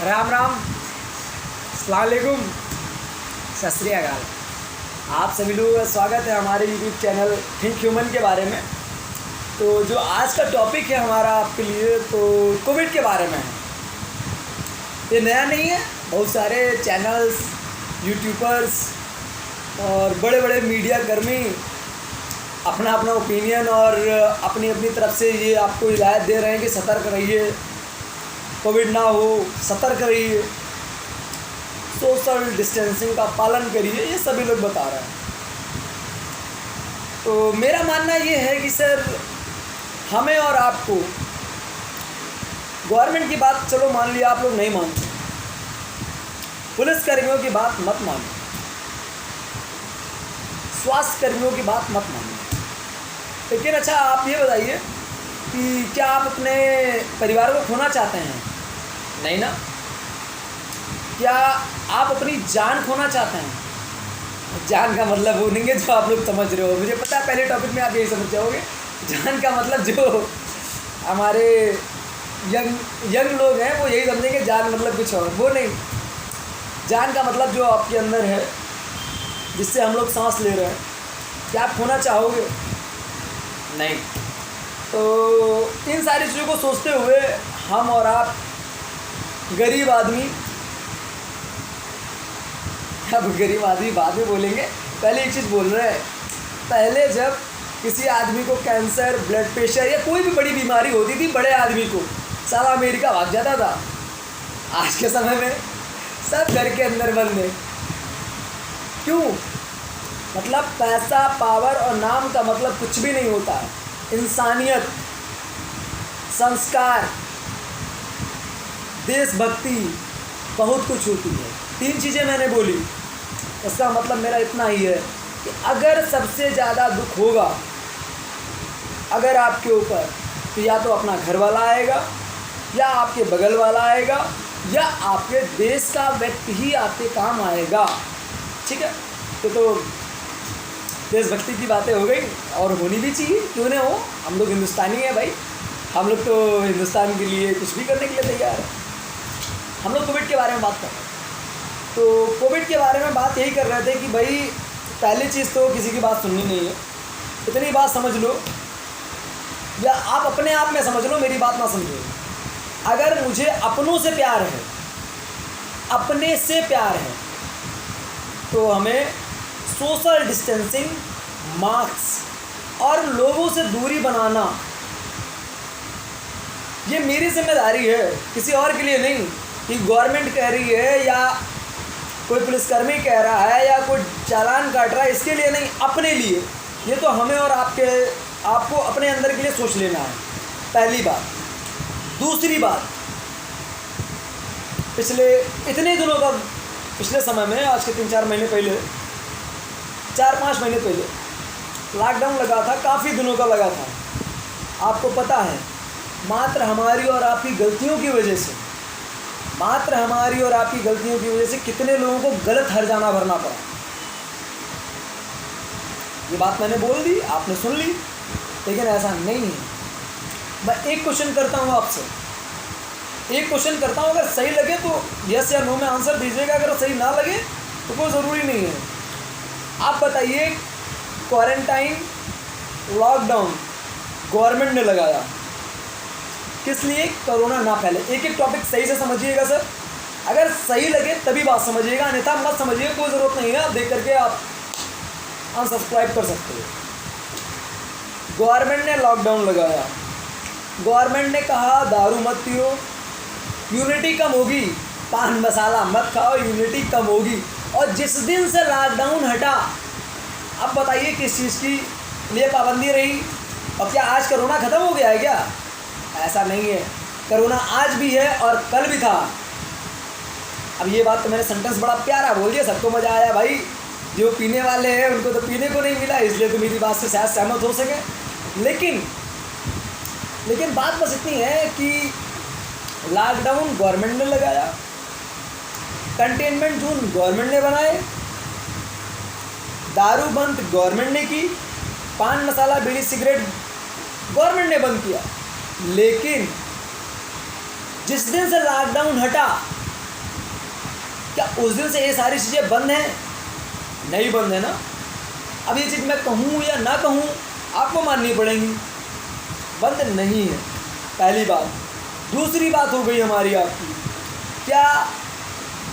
राम राम, अस्सलाम वालेकुम, सत श्री अकाल। आप सभी लोगों का स्वागत है हमारे यूट्यूब चैनल थिंक ह्यूमन के बारे में। तो जो आज का टॉपिक है हमारा आपके लिए तो कोविड के बारे में है। ये नया नहीं है, बहुत सारे चैनल्स, यूट्यूबर्स और बड़े बड़े मीडिया कर्मी अपना अपना ओपिनियन और अपनी अपनी तरफ से ये आपको हिदायत दे रहे हैं कि सतर्क रहिए, कोविड ना हो, सतर्क रहिए, सोशल डिस्टेंसिंग का पालन करिए, ये सभी लोग बता रहे हैं। तो मेरा मानना ये है कि सर हमें और आपको गवर्नमेंट की बात चलो मान लिया आप लोग नहीं मानते, पुलिस कर्मियों की बात मत मानो, स्वास्थ्य कर्मियों की बात मत मानो। लेकिन अच्छा आप ये बताइए कि क्या आप अपने परिवार को खोना चाहते हैं? नहीं ना। क्या आप अपनी जान खोना चाहते हैं? जान का मतलब वो नहीं है जो आप लोग समझ रहे हो, मुझे पता है पहले टॉपिक में आप यही समझ जाओगे। जान का मतलब जो हमारे यंग लोग हैं वो यही समझेंगे जान मतलब कुछ और, वो नहीं। जान का मतलब जो आपके अंदर है, जिससे हम लोग सांस ले रहे हैं, क्या आप खोना चाहोगे? नहीं। तो इन सारी चीज़ों को सोचते हुए हम और आप गरीब आदमी, अब गरीब आदमी बाद में बोलेंगे, पहले एक चीज़ बोल रहे हैं। पहले जब किसी आदमी को कैंसर, ब्लड प्रेशर या कोई भी बड़ी बीमारी होती थी, बड़े आदमी को साला अमेरिका भाग जाता था। आज के समय में सब घर के अंदर बंद है। क्यों? मतलब पैसा, पावर और नाम का मतलब कुछ भी नहीं होता है। इंसानियत, संस्कार, देशभक्ति बहुत कुछ होती है। 3 चीज़ें मैंने बोली, इसका मतलब मेरा इतना ही है कि अगर सबसे ज़्यादा दुख होगा अगर आपके ऊपर, तो या तो अपना घर वाला आएगा, या आपके बगल वाला आएगा, या आपके देश का व्यक्ति ही आपके काम आएगा। ठीक है, तो देशभक्ति की बातें हो गई और होनी भी चाहिए, क्यों ना हो। हम लोग हिंदुस्तानी हैं भाई, हम लोग तो हिंदुस्तान के लिए कुछ भी करने के लिए तैयार हैं। हम लोग कोविड के बारे में बात कर रहे हैं। तो कोविड के बारे में बात यही कर रहे थे कि भाई पहली चीज़ तो किसी की बात सुननी नहीं है। इतनी बात समझ लो, या आप अपने आप में समझ लो, मेरी बात ना समझो। अगर मुझे अपनों से प्यार है, अपने से प्यार है, तो हमें सोशल डिस्टेंसिंग, मास्क और लोगों से दूरी बनाना, ये मेरी जिम्मेदारी है, किसी और के लिए नहीं। कि गवर्नमेंट कह रही है या कोई पुलिसकर्मी कह रहा है या कोई चालान काट रहा है, इसके लिए नहीं, अपने लिए। ये तो हमें और आपको अपने अंदर के लिए सोच लेना है, पहली बात। दूसरी बात, पिछले इतने दिनों का, पिछले समय में, आज के 3-4 महीने पहले, 4-5 महीने पहले लॉकडाउन लगा था, काफ़ी दिनों का लगा था। आपको पता है, मात्र हमारी और आपकी गलतियों की वजह से, मात्र हमारी और आपकी गलतियों की वजह से कितने लोगों को गलत हर्जाना भरना पड़ा। ये बात मैंने बोल दी, आपने सुन ली, लेकिन ऐसा नहीं है। मैं एक क्वेश्चन करता हूँ आपसे, एक क्वेश्चन करता हूँ, अगर सही लगे तो यस या नो में आंसर दीजिएगा, अगर सही ना लगे तो कोई ज़रूरी नहीं है। आप बताइए, क्वारंटाइन, लॉकडाउन गवर्नमेंट ने लगाया, किस लिए? कोरोना ना फैले। एक एक टॉपिक सही से समझिएगा सर, अगर सही लगे तभी बात समझिएगा, अन्यथा मत समझिएगा, कोई ज़रूरत नहीं है। आप देख करके आप अनसब्सक्राइब कर सकते हो। गवर्नमेंट ने लॉकडाउन लगाया, गवर्नमेंट ने कहा दारू मत पियो, यूनिटी कम होगी, पान मसाला मत खाओ, यूनिटी कम होगी। और जिस दिन से लॉकडाउन हटा, अब बताइए किस चीज़ की लिए पाबंदी रही? और क्या आज कोरोना ख़त्म हो गया है क्या? ऐसा नहीं है, कोरोना आज भी है और कल भी था। अब ये बात तो मैंने सेंटेंस बड़ा प्यारा बोल दिया, सबको मज़ा आया भाई। जो पीने वाले हैं उनको तो पीने को नहीं मिला, इसलिए तो मेरी बात से शायद सहमत हो सके। लेकिन बात बस इतनी है कि लॉकडाउन गवर्नमेंट ने लगाया, कंटेनमेंट जोन गवर्नमेंट ने बनाए, दारू बंद गवर्नमेंट ने की, पान मसाला, बीड़ी, सिगरेट गवर्नमेंट ने बंद किया। लेकिन जिस दिन से लॉकडाउन हटा, क्या उस दिन से ये सारी चीज़ें बंद हैं? नहीं बंद है ना। अब ये चीज़ मैं कहूँ या ना कहूँ आपको माननी पड़ेगी, बंद नहीं है, पहली बात। दूसरी बात हो गई हमारी आपकी, क्या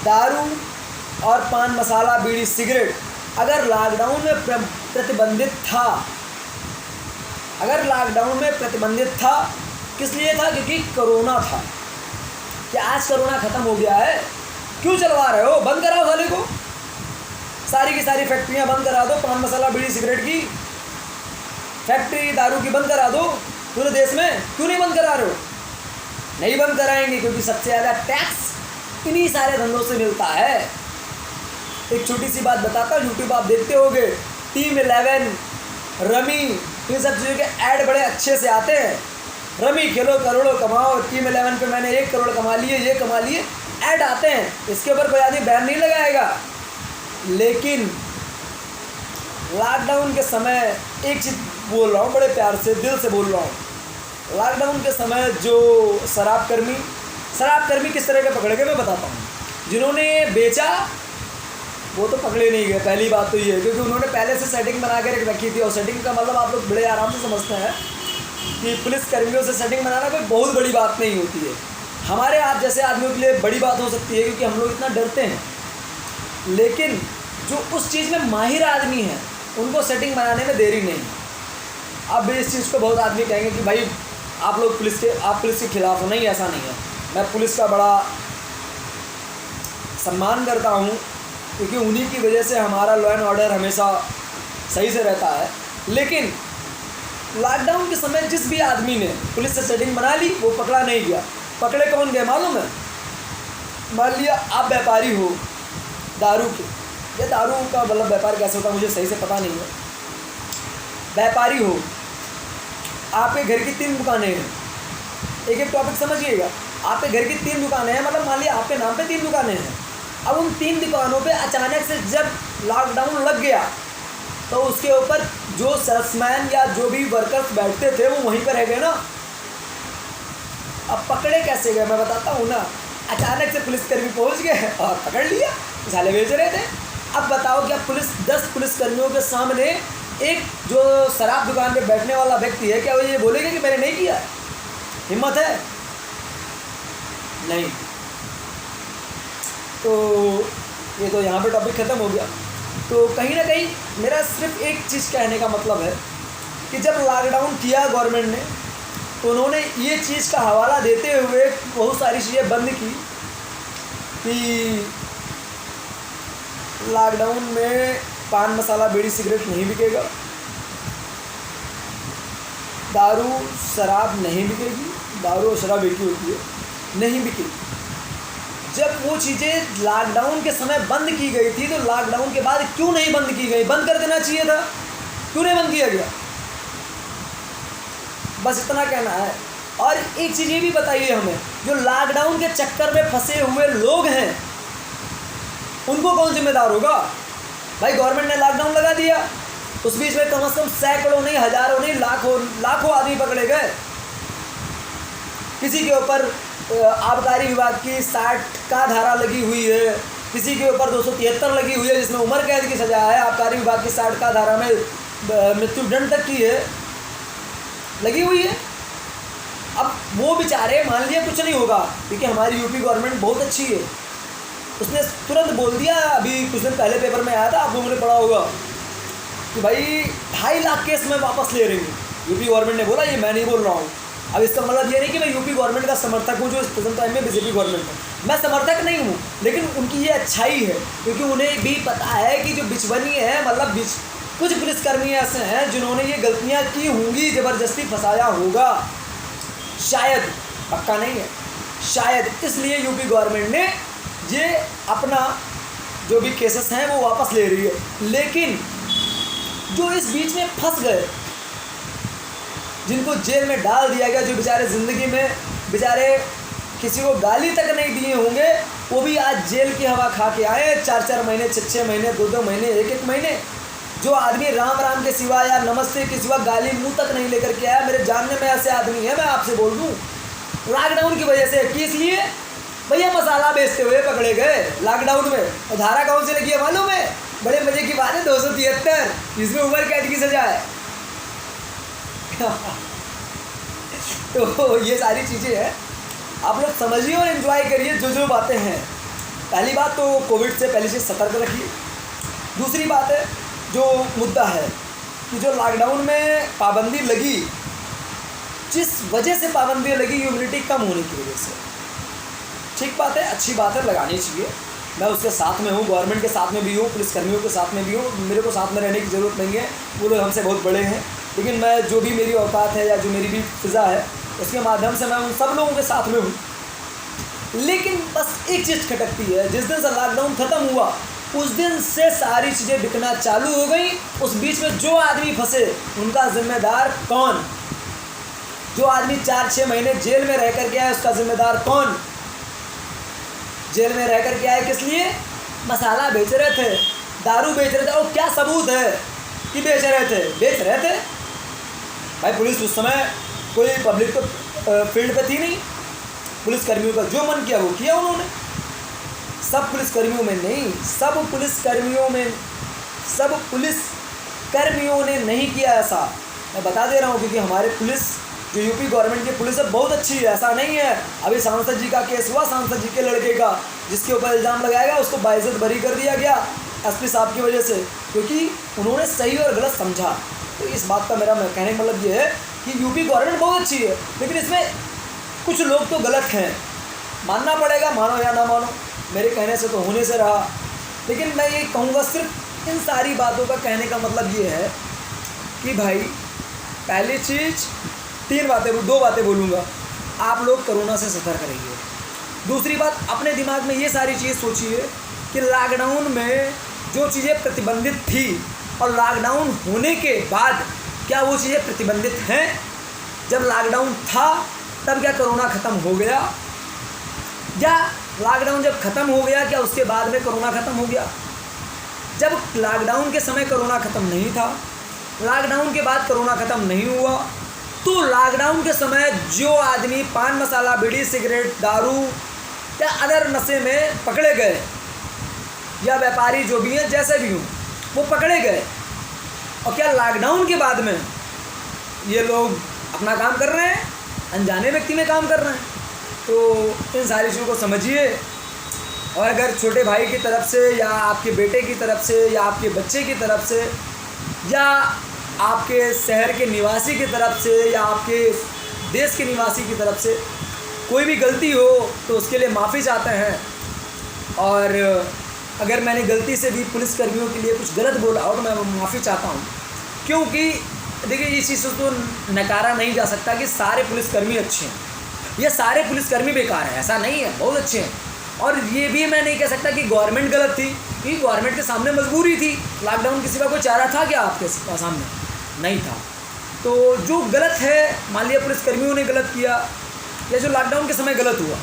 दारू और पान मसाला बीड़ी सिगरेट अगर लॉकडाउन में प्रतिबंधित था, अगर लॉकडाउन में प्रतिबंधित था, किस लिए था? क्योंकि कोरोना था। क्या आज कोरोना ख़त्म हो गया है? क्यों चलवा रहे हो? बंद कराओ साले को, सारी की सारी फैक्ट्रियां बंद करा दो, पान मसाला बीड़ी सिगरेट की फैक्ट्री, दारू की बंद करा दो पूरे देश में। क्यों नहीं बंद करा रहे हो? नहीं बंद कराएंगे क्योंकि सबसे ज़्यादा टैक्स इन्हीं सारे धंधों से मिलता है। एक छोटी सी बात बताता हूँ, यूट्यूब आप देखते होंगे, टीम 11, रमी, इन सब चीज़ों के ऐड बड़े अच्छे से आते हैं। रमी खेलो करोड़ों कमाओ, टीम 11 पे मैंने 1 करोड़ कमा लिए, ये कमा लिए, ऐड आते हैं। इसके ऊपर कोई आदमी बैन नहीं लगाएगा। लेकिन लॉकडाउन के समय एक चीज़ बोल रहा हूँ, बड़े प्यार से दिल से बोल रहा हूँ, लॉकडाउन के समय जो शराबकर्मी किस तरह के पकड़े गए मैं बताता हूँ। जिन्होंने बेचा वो तो पकड़े नहीं गए, पहली बात तो ये है, क्योंकि उन्होंने पहले से सेटिंग बना के रखी थी। और सेटिंग का मतलब आप लोग बड़े आराम से समझते हैं कि पुलिस कर्मियों से सेटिंग बनाना कोई बहुत बड़ी बात नहीं होती है। हमारे आप जैसे आदमियों के लिए बड़ी बात हो सकती है, क्योंकि हम लोग इतना डरते हैं। लेकिन जो उस चीज़ में माहिर आदमी हैं उनको सेटिंग बनाने में देरी नहीं। अब इस चीज़ को बहुत आदमी कहेंगे कि भाई आप पुलिस के खिलाफ हो। नहीं, ऐसा नहीं है। मैं पुलिस का बड़ा सम्मान करता हूँ, क्योंकि उन्हीं की वजह से हमारा लॉ एंड ऑर्डर हमेशा सही से रहता है। लेकिन लॉकडाउन के समय जिस भी आदमी ने पुलिस से सेटिंग बना ली वो पकड़ा नहीं गया। पकड़े कौन गए मालूम है? मान लिया आप व्यापारी हो दारू के, या दारू का मतलब व्यापार कैसे होता है मुझे सही से पता नहीं है। व्यापारी हो, आपके घर की 3 दुकानें हैं। एक टॉपिक समझिएगा, आपके घर की 3 दुकानें हैं, मतलब मान लिया आपके नाम पे 3 दुकानें हैं। अब उन 3 दुकानों पे अचानक से जब लॉकडाउन लग गया तो उसके ऊपर जो सेल्समैन या जो भी वर्कर्स बैठते थे वो वहीं पर रह गए ना। अब पकड़े कैसे गए मैं बताता हूँ ना। अचानक से पुलिसकर्मी पहुँच गए और पकड़ लिया, साले बेच रहे थे। अब बताओ क्या 10 पुलिसकर्मियों के सामने एक जो शराब दुकान पे बैठने वाला व्यक्ति है, क्या वो ये बोलेगा कि मैंने नहीं किया? हिम्मत है? नहीं। तो ये तो यहाँ पे टॉपिक ख़त्म हो गया। तो कहीं ना कहीं मेरा सिर्फ एक चीज़ कहने का मतलब है कि जब लॉकडाउन किया गवर्नमेंट ने तो उन्होंने ये चीज़ का हवाला देते हुए बहुत सारी चीज़ें बंद की कि लॉकडाउन में पान मसाला बीड़ी सिगरेट नहीं बिकेगा, दारू शराब नहीं बिकेगी, दारू और शराब एक ही होती है, नहीं बिकेगी। जब वो चीज़ें लॉकडाउन के समय बंद की गई थी तो लॉकडाउन के बाद क्यों नहीं बंद की गई? बंद कर देना चाहिए था, क्यों नहीं बंद किया गया? बस इतना कहना है। और एक चीज़ ये भी बताइए हमें, जो लॉकडाउन के चक्कर में फंसे हुए लोग हैं उनको कौन जिम्मेदार होगा? भाई गवर्नमेंट ने लॉकडाउन लगा दिया, उस बीच में कम से कम सैकड़ों नहीं, हजारों नहीं, लाखों आदमी पकड़े गए। किसी के ऊपर आबकारी विभाग की 60 का धारा लगी हुई है, किसी के ऊपर 273 लगी हुई है जिसमें उम्र कैद की सजा है, आबकारी विभाग की 60 का धारा में मृत्युदंड तक की है, लगी हुई है। अब वो बेचारे मान लिया कुछ नहीं होगा, क्योंकि हमारी यूपी गवर्नमेंट बहुत अच्छी है, उसने तुरंत बोल दिया। अभी कुछ दिन पहले पेपर में आया था, आप लोगों ने पढ़ा होगा कि भाई 2.5 लाख केस में वापस ले रही हूँ। यूपी गवर्नमेंट ने बोला, ये मैं नहीं बोल रहा हूँ। अब इसका मतलब ये नहीं कि मैं यूपी गवर्नमेंट का समर्थक हूँ जो इस प्रेजेंट टाइम में बीजेपी गवर्नमेंट है, मैं समर्थक नहीं हूँ, लेकिन उनकी ये अच्छाई है क्योंकि उन्हें भी पता है कि जो बिचवनी है, मतलब कुछ पुलिसकर्मी ऐसे हैं जिन्होंने ये गलतियाँ की होंगी, ज़बरदस्ती फंसाया होगा, शायद, पक्का नहीं है, शायद इसलिए यूपी गवर्नमेंट ने ये अपना जो भी केसेस हैं वो वापस ले रही है। लेकिन जो इस बीच में फंस गए, जिनको जेल में डाल दिया गया, जो बेचारे ज़िंदगी में बेचारे किसी को गाली तक नहीं दिए होंगे, वो भी आज जेल की हवा खा के आए। 4-4 महीने, 6-6 महीने, 2-2 महीने, 1-1 महीने। जो आदमी राम राम के सिवा या नमस्ते के सिवा गाली मुंह तक नहीं लेकर के आया, मेरे जानने में ऐसे आदमी है, मैं आपसे बोल दूँ, लॉकडाउन की वजह से। कि इसलिए भैया मसाला बेचते हुए पकड़े गए लॉकडाउन में, और धारा कौन सी लगी है मालूम है? बड़े मजे की बात है, 273, इसमें उम्र कैद की सजा है। तो ये सारी चीज़ें हैं, आप लोग समझिए और एंजॉय करिए जो बातें हैं। पहली बात तो कोविड से पहले से सतर्क रखिए। दूसरी बात है, जो मुद्दा है कि जो लॉकडाउन में पाबंदी लगी, जिस वजह से पाबंदी लगी, ह्यूमिडिटी कम होने की वजह से, ठीक बात है, अच्छी बात है, लगानी चाहिए। मैं उसके साथ में हूँ, गवर्नमेंट के साथ में भी हूँ, पुलिसकर्मियों के साथ में भी हूँ। मेरे को साथ में रहने की ज़रूरत नहीं है, वो लोग हमसे बहुत बड़े हैं, लेकिन मैं जो भी मेरी औकात है या जो मेरी भी फिज़ा है, उसके माध्यम से मैं उन सब लोगों के साथ में हूँ। लेकिन बस एक चीज़ खटकती है, जिस दिन से लॉकडाउन ख़त्म हुआ उस दिन से सारी चीज़ें बिकना चालू हो गई। उस बीच में जो आदमी फंसे उनका जिम्मेदार कौन? जो आदमी 4-6 महीने जेल में रह कर के आया उसका जिम्मेदार कौन? जेल में रह कर के आए किस लिए? मसाला बेच रहे थे, दारू बेच रहे थे, और क्या सबूत है कि बेच रहे थे? बेच रहे थे भाई। पुलिस उस समय कोई पब्लिक तो फील्ड पे थी नहीं, पुलिसकर्मियों का जो मन किया वो किया उन्होंने। सब पुलिसकर्मियों में नहीं, सब पुलिसकर्मियों ने नहीं किया ऐसा। मैं बता दे रहा हूँ, क्योंकि हमारे पुलिस जो यूपी गवर्नमेंट की पुलिस है बहुत अच्छी है, ऐसा नहीं है। अभी सांसद जी का केस हुआ, सांसद जी के लड़के का, जिसके ऊपर इल्ज़ाम लगाया गया उसको बाइज्जत बरी कर दिया गया एसपी साहब की वजह से, क्योंकि उन्होंने सही और गलत समझा। तो इस बात का मेरा कहने का मतलब ये है कि यूपी गवर्नमेंट बहुत अच्छी है, लेकिन इसमें कुछ लोग तो गलत हैं। मानना पड़ेगा, मानो या ना मानो, मेरे कहने से तो होने से रहा। लेकिन मैं ये कहूँगा, सिर्फ इन सारी बातों का कहने का मतलब ये है कि भाई, पहली चीज़, दो बातें बोलूँगा। आप लोग कोरोना से सतर्क रहिए। दूसरी बात, अपने दिमाग में ये सारी चीज़ सोचिए कि लॉकडाउन में जो चीज़ें प्रतिबंधित थी और लॉकडाउन होने के बाद क्या वो चीज़ें प्रतिबंधित हैं? जब लॉकडाउन था तब क्या कोरोना ख़त्म हो गया? या लॉकडाउन जब ख़त्म हो गया क्या उसके बाद में कोरोना ख़त्म हो गया? जब लॉकडाउन के समय कोरोना ख़त्म नहीं था, लॉकडाउन के बाद कोरोना ख़त्म नहीं हुआ, तो लॉकडाउन के समय जो आदमी पान मसाला, बीड़ी, सिगरेट, दारू या अदर नशे में पकड़े गए, या व्यापारी जो भी हैं, जैसे भी हों, वो पकड़े गए, और क्या लॉकडाउन के बाद में ये लोग अपना काम कर रहे हैं? अनजाने व्यक्ति में काम कर रहे हैं। तो इन सारी चीज़ों को समझिए। और अगर छोटे भाई की तरफ से, या आपके बेटे की तरफ से, या आपके बच्चे की तरफ से, या आपके शहर के निवासी की तरफ से, या आपके देश के निवासी की तरफ से कोई भी गलती हो तो उसके लिए माफ़ी चाहते हैं। और अगर मैंने गलती से भी पुलिसकर्मियों के लिए कुछ गलत बोला हो तो मैं माफ़ी चाहता हूँ, क्योंकि देखिए, इस चीज़ को नकारा नहीं जा सकता कि सारे पुलिसकर्मी अच्छे हैं या सारे पुलिसकर्मी बेकार हैं, ऐसा नहीं है, बहुत अच्छे हैं। और ये भी मैं नहीं कह सकता कि गवर्नमेंट गलत थी, क्योंकि गवर्नमेंट के सामने मजबूरी थी। लॉकडाउन किसी का कोई चारा था क्या आपके सामने? नहीं था। तो जो गलत है, मान लिया पुलिसकर्मियों ने गलत किया, या जो लॉकडाउन के समय गलत हुआ,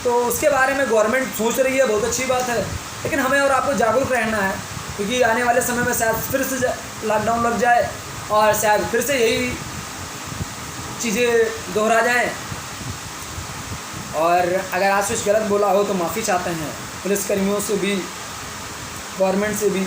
तो उसके बारे में गवर्नमेंट सोच रही है, बहुत अच्छी बात है। लेकिन हमें और आपको जागरूक रहना है, क्योंकि आने वाले समय में शायद फिर से लॉकडाउन लग जाए और शायद फिर से यही चीज़ें दोहरा जाएं। और अगर आज कुछ गलत बोला हो तो माफ़ी चाहते हैं। पुलिसकर्मियों से भी, गवर्नमेंट से भी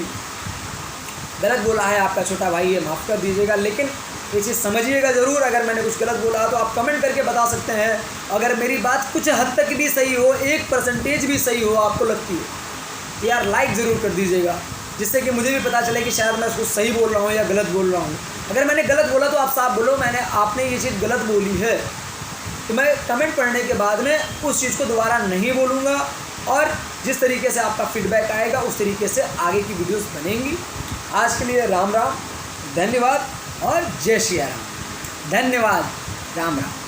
गलत बोला है, आपका छोटा भाई है, माफ़ कर दीजिएगा। लेकिन ये चीज़ समझिएगा ज़रूर, अगर मैंने कुछ गलत बोला तो आप कमेंट करके बता सकते हैं। अगर मेरी बात कुछ हद तक भी सही हो, 1% भी सही हो आपको लगती है, यार लाइक ज़रूर कर दीजिएगा, जिससे कि मुझे भी पता चले कि शायद मैं कुछ सही बोल रहा हूँ या गलत बोल रहा हूँ। अगर मैंने गलत बोला तो आप साफ बोलो, आपने ये चीज़ गलत बोली है, तो मैं कमेंट पढ़ने के बाद में उस चीज़ को दोबारा नहीं बोलूँगा। और जिस तरीके से आपका फीडबैक आएगा उस तरीके से आगे की वीडियोस बनेंगी। आज के लिए राम राम, धन्यवाद और जय श्री राम। धन्यवाद, राम राम।